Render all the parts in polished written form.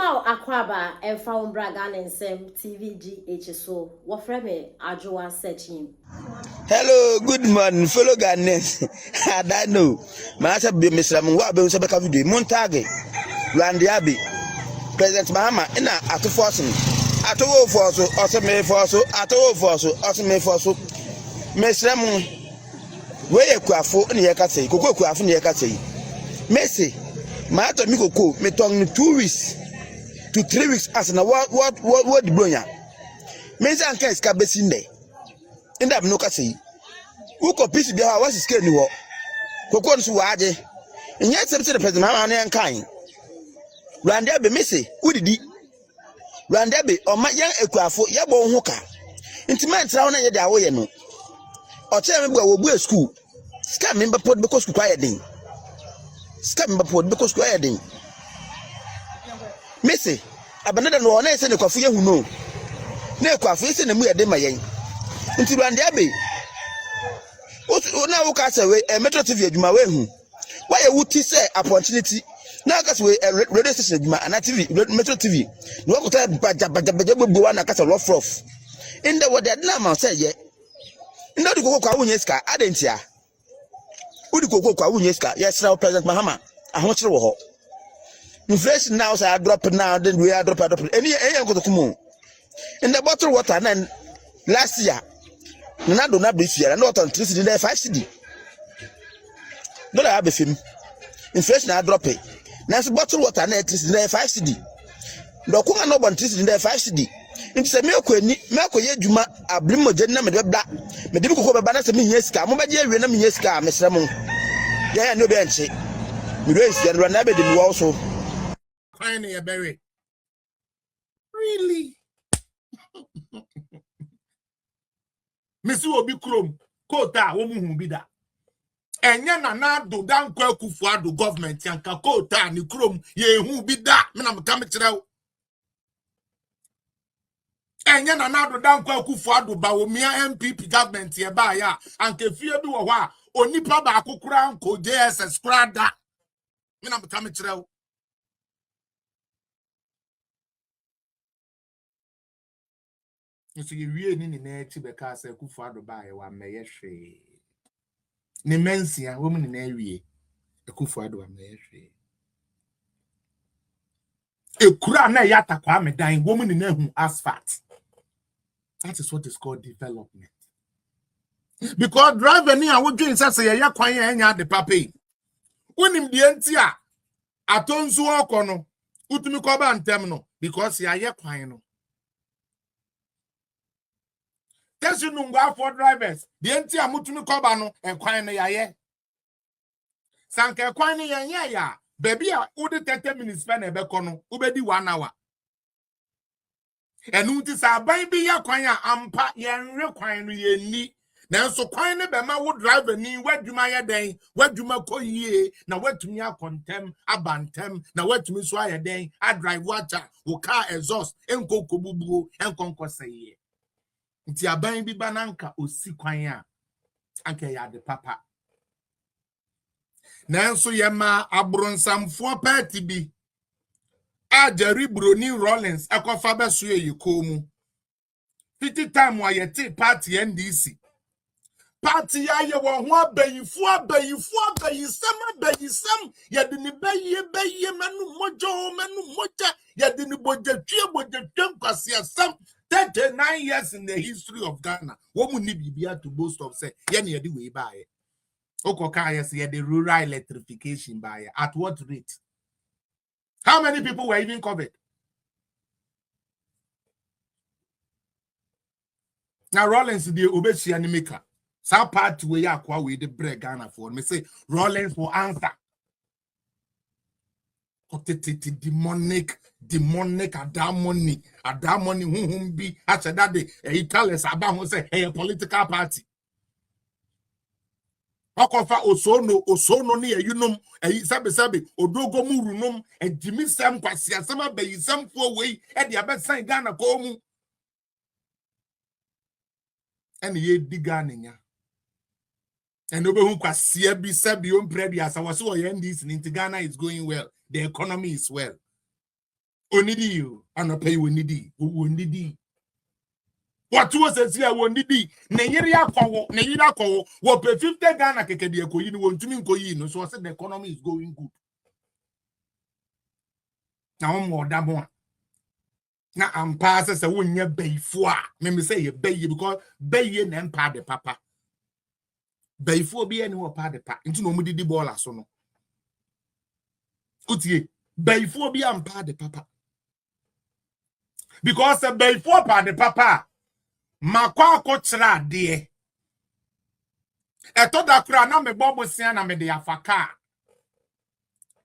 Mema akwaba emfa umbraga nsem TVGH so wofre me adwoa searching. Hello, good morning, fellow Ghanaians. I don't know. My answer be Mr. Mwa be so beka video. Montage. Randy Abbey. President Mahama ina atu forcing. Atu wo force, also me force, atu wo force, also me force. Mr. Mu we ekuafo ne ye ka sei. Koko ekuafo ne ye ka sei. Messi. Ma ato mi koko, me tong 2 weeks to 3 weeks as na what the blonya. Messi anka iska besinde. Inda no ka sei. Uko pisi bia wa sike ni wo. Koko nso waaje. Nya sebse the president Mahama ne kan. Randy Abbey Messi, udidi. Randy Abbey o ma yan ekuafo ye bo ho ka. Intima ntra na ye de awo ye no. O che me gba wo bu school. Ska me mbapod be ko school kwa ye den. Ska me mbapod be ko school ye den. Messi, abanada no na ese ne kwafo ye hu no. Na ekuafo ese ne mu ye den ma yen. Nti Randy Abbey. O na wo ka se we Metro TV adwuma we hu. Why ye wuti se opportunity. Na ka se we radio station adwuma ana TV Metro TV. No ko ta baja bo na ka se rough. In the word na ma say ye. Ndo di koko kwa wunye ska adentia. Udi koko kwa wunye ska yes now President Mahama ahokere wo ho. Inflation now say drop now then we are drop. Any ko to kumu. In the bottled water then last year na do na this year na water 3 cedi there 5 cedi. No la be film. Inflation na drop it. Na so bottled water na 3 cedi there 5 cedi. Do ko na bon 3 cedi there 5 cedi. Nti se me akoye adwuma abrimo je na me de bla me de kokko beba na se me hiesika mo beje awie na me hiesika mesre mo ya no be enche me do esi na na be de wo so fine ya berry really Mesi obi krom kota wo mu hu bi da enya na do dan kwa kufu ado government yanka kota ni krom ye hu bi da me na me ka me kire Enya na do dan kwa kufu ado ba wo mia NPP government ye ba ya anke fie bi wo ho a onipa ba akokura anko JSS kura da me na me ka me kire wo nso ye wie ni na echi be ka se kufu ado ba ye wa meye hwe ni mensia wo mu ni na wie kufu ado wa meye hwe ekura na ya takwa me dan wo mu ni na hu asphalt. That is what is called development. Because driving here, what doing say ya kwan ya nya de papa. Unim die nti a atonzu okono utumi ko ba ntem no because ya kwan no. Tesu nungwa for drivers. Die nti a mutumi ko ba no kwan no ya ye. Sanka kwan no ya baby a udi 30 minutes fa na ebe kono ubedi 1 hour. Enu ti sa ban bi ya kwan a ampa ye nwe kwan no ye ni na nso kwan ne be ma wo driver ni wadwuma ye den wadwuma koyie na watumi akontem abantem na watumi so aye den a drive water wo car exhaust enkoko bubuo enkonko seye nti aban bi bananka osi kwan a anka ya de papa na nso ye ma abronsamfo party bi Jerry Broni Rollins ekofa beso yikomu 50 time wa yete party NDC party ya ye wo ho abayifu abayisem ye de ni beye manu moja ye de ni boje nkwase asem 39 years in the history of Ghana wo mu ni bibia to boast of say ye na ye de we bae okoka yes ye the rural electrification bae at what rate? How many people were even covered? Now Rollins the obesia ni maker. Some part we akwa we the break Ghana for me say Rollins will answer. Demonic adamoni who be after that day he tell us about who say hey a political party. Okofa osono ni eyunum sabe odogo murunum ejimi sam kwase asama bayisam fo wei e de abesan Ghana ko mu ene ye di Ghana nya ene obehu kwase bi sabe o mpredi asa wase o NDC ni Ghana is going well, the economy is well. onidi you anope onidi what was a sia onidi ne yiri akọwo wo pay 50 Ghana keke de ekoyi ni wontumi nkoyi no so say the economy is going good na mo dabo na ampa say wonya bayfo a me say ye baye because baye na empa de papa bayfo bi ene wo pa de pa nti no mo didi ball aso no utie bayfo bi ampa de papa because the bayfo pa de papa makwa akochra de eto da kura na me bobo sia na me de afaka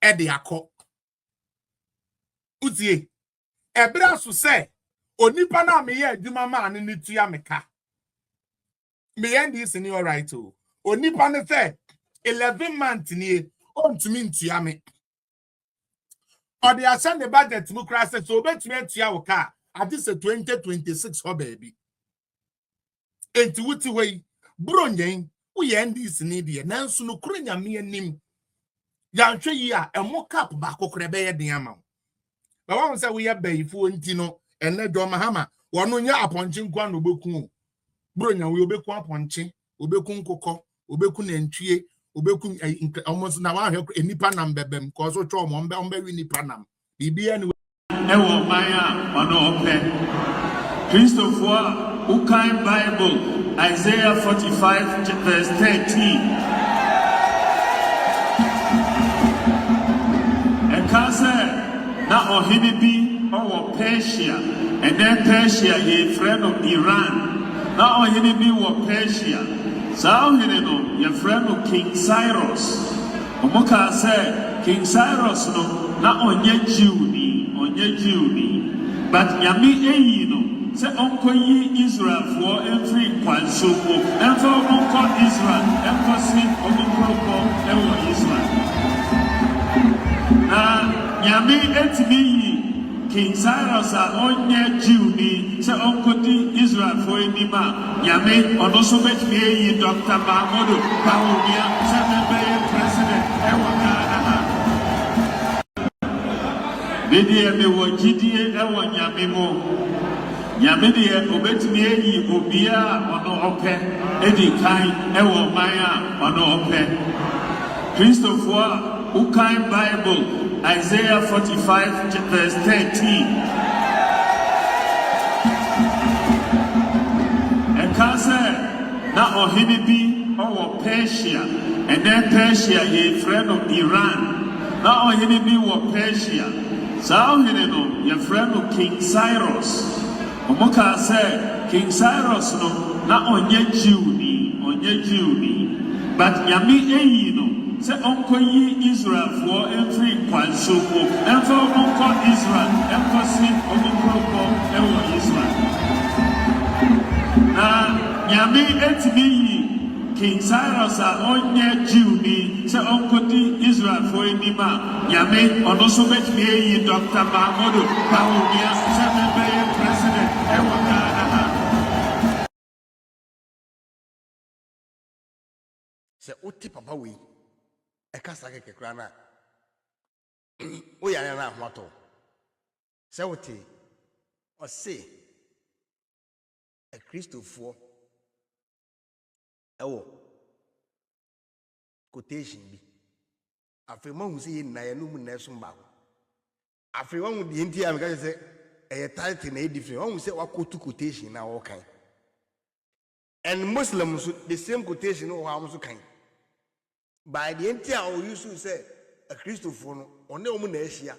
e de akọ utie ebra so se onipa na me ye adwuma ma ne tua meka me end this in all right o onipa ne se 11 months ni ontumi ntua me or the ascend the budget democracy so betumi atua wo ka at this 2026 ho baby enti wuti wei bro nyen wo ye end this ni de nanso no kuro nyame anim yanhwe yi a emo cap ba kokore be ye den ama ba wa say we ye bayifo nti no ene do mahama wono nya Apɔnkye nkwa no beku bro nya we obeku Apɔnkye obeku nkokɔ obeku nantwie obeku almost na wa hwe enipa nam bebem ko so twa mo mbe wi nipa nam bibia ni ewo maya ono ope Christopher Ukai Bible Isaiah 45 verse 13 na ohini bi owo Persia and then Persia ye friend of Iran na ohini bi wo Persia sa ohini no ye friend of King Cyrus omoka say King Cyrus no na onye Jew ni but nyame eyi no say onko yi Israel for every kwansoko enfo onko Israel enfo si onko ewo Israel na nyame etimi King Cyrus a onye Jew ni se onkodi Israel for enima nyame ono so betimi yi Dr. Mahmoud Bawumia se be president ewa Ghana bidie me wo gidie ewa nyame mo nyame de obetimi yi obia ono ope edi kan ewa maya ono ope Christopher Ukai Bible Isaiah 45 verse 13 na ohini bi owo Persia and then Persia ye friend of Iran na ohini bi wo Persia sa ohini no ye friend of King Cyrus omoka say King Cyrus no na onye Jew ni but nyame eyi no se onko yi Israel for every kwansoko enfo onko Israel enfo si onko ewo Israel na nyame etimi yi King Cyrus a onye Jew ni se onko di Israel for enima nyame ono so betimi yi Dr. Mahmoud Bawumia se be president ewo Ghana se oti papa we ekasa keke kra na o ya na ahwato se wote o se a Christopher ewo quotation bi afi ma hu se ye na ya no mu na so mba afi wa hu di nti am ka se e title na e different wa hu se wa quote quotation na wo kan and Muslims the same quotation o ha so kan by the entire or you say a Christopher no one na ehia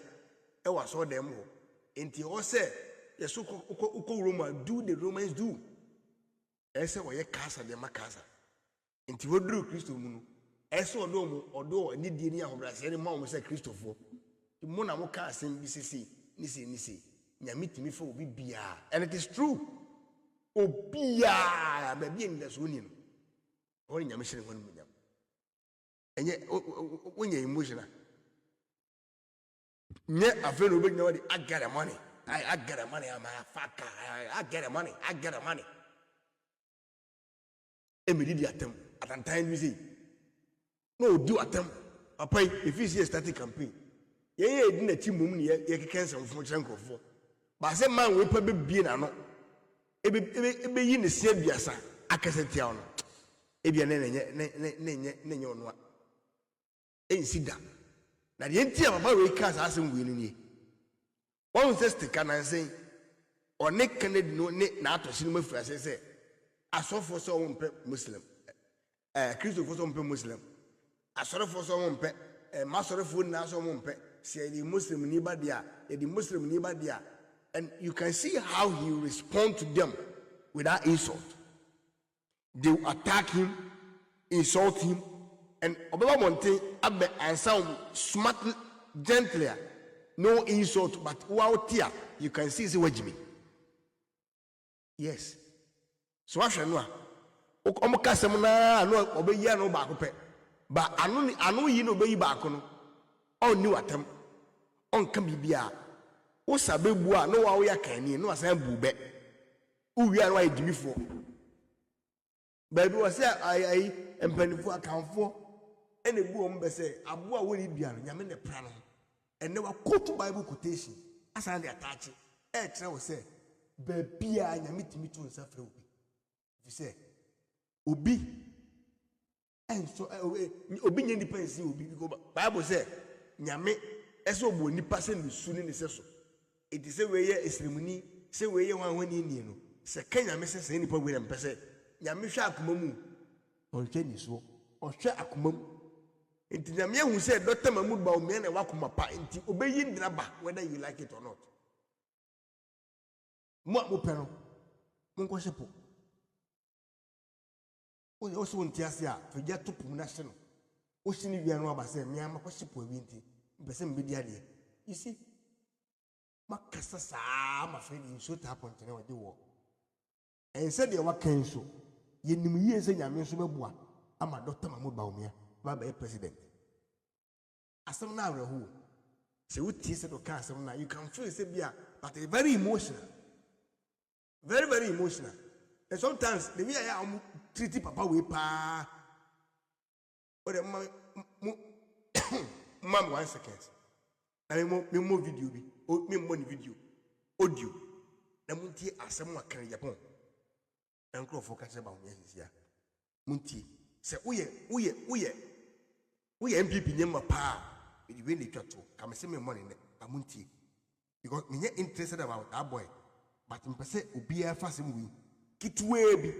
e wa so dem ho enti o say yeso ko Roma do the Romans do e say wo ye casa de makasa enti wo duru Christo mu no e say odo ni die ni ahobrase ni ma wo say Christopher mo na mo ka asem bi sisi ni se nyame timi fa obi bia and it is true obia ba bi en da so ni no o nyame hire ho no enye onye emotional nye afre no be nyawadi I get the money I get the money I'm a fucker I get the money emedi di atem atantan we say no do atem papa if you see a static campaign ye di na ti mum ne ye keken samfo chenkrofo ba se man we pa be bie na no ebe yi ne sia biasa akasetia ono ebia ne ono a ensida na de ntia baba we ka sa asem we ni one Se3 na nsen one Kennedy no ne na atosi no mafura se asofo so won pe muslim Christopher so won pe muslim asofo so won pe masorefo na so won pe say the muslim ni ba dia the muslim ni ba dia, and you can see how he respond to them with that insult. They will attack him, insult him, and Obama Monte Abbey and sound smart, gentler, no insult, but wow, tear. You can see the Jimmy. Yes. So I shall know. Omoka semuna no obey ya no back pe. But anu yi no obey back no. On new atem. On kan bibia. O sabe bua no wa ya kan ni no asan bube. Uwi anu ayi dimi fo. Baby was say I empanifo akanfo ene bu o mbe say aboa woni bia no nyame ne pra no. Ene wa quote Bible quotation. Asan dey attach. E kire wo say babia nyame timi to nsa fra obi. If say obi enso obi nya nipa nsi obi because Bible say nyame eso bo nipa se ne su ne se so. It is say we ye esrimuni say we ye wan wani ni no. Se kan nyame se nipa we na mpese nyame hwa akoma mu onhwe ni so ohwe akoma mu enti nyame hu say Dr. Mahmoud ba o me na wakoma pa enti obeyi ndina ba whether you like it or not. Mo peno mo ko shepo o so nti ase a to gya to pum na hye no o hye ni wia no aba say me ama ko shepo wi nti mpese mbedi ade you see makasa saa ma friend in so ta point na wode wo en said de wakan so yenim yie se nyame so bebua ama Dr. Mahmoud Bawumia ba be president asem na awreho se wuti se do ka asem na you can feel say bia but it's very emotional, very emotional, and sometimes the way I am treating papa we pa or the mom 1 second na me mo video bi o me mo ni video audio na muntie asem wa kan Japan and crop for catch about me here. Munti say uye NPP nyema pa the way they try to come say me money na munti because me interested about that boy but me say obi a fa sem wi kitwe bi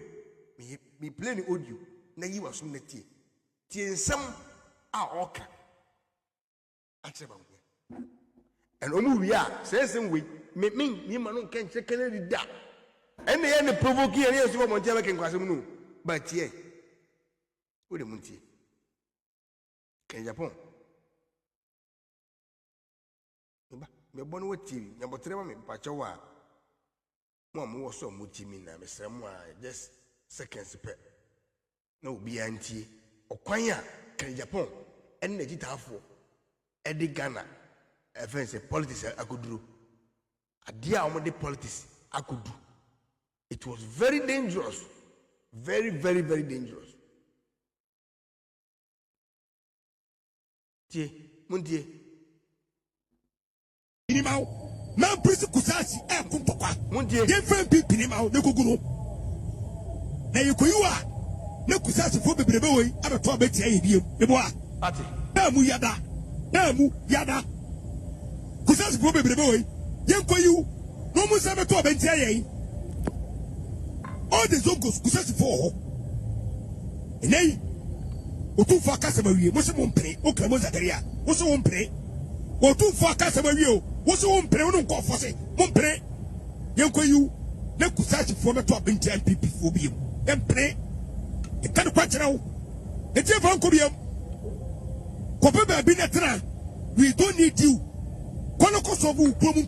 me play the audio na yi wa sum na tie nsem a oka catch about me and omu wi a say sem wi me ma no kan che Kennedy da and the end provoking and yes, you want to make a but yeah, what a munti can Japan. Me born with TV, Yabotrema, Pachawa. Mom was so much mean, I'm just seconds pet. No, be auntie or Quanya can Japan and the Gitafo, Eddie Ghana, a fancy politics I could do. A dear only politics I could do. It was very dangerous. Very dangerous. Tie, muntie. Pinimao, man prisi kusasi kumpokwa. Muntie. NPP pinimao ne kuguru. Na yukoyua ne kusasi fo bebrebe wei abeto abeti aye biem. Eboa. Ati. Na mu yada. Kusasi fo bebrebe wei yenkoyu no mu se beto abeti aye. All the zongos kusasi for enei otu fa kasa mawie mo se mo mpre o kra mo Zakaria mo se mo mpre otu fa kasa mawie o wo se mo mpre no nko fose mo mpre yenkoyu na kusasi for beto abenti NPP fo biem mpre e kan kwa kira wo e tie fa nko biem ko pe ba bi na tra we don't need you kono ko so bu promu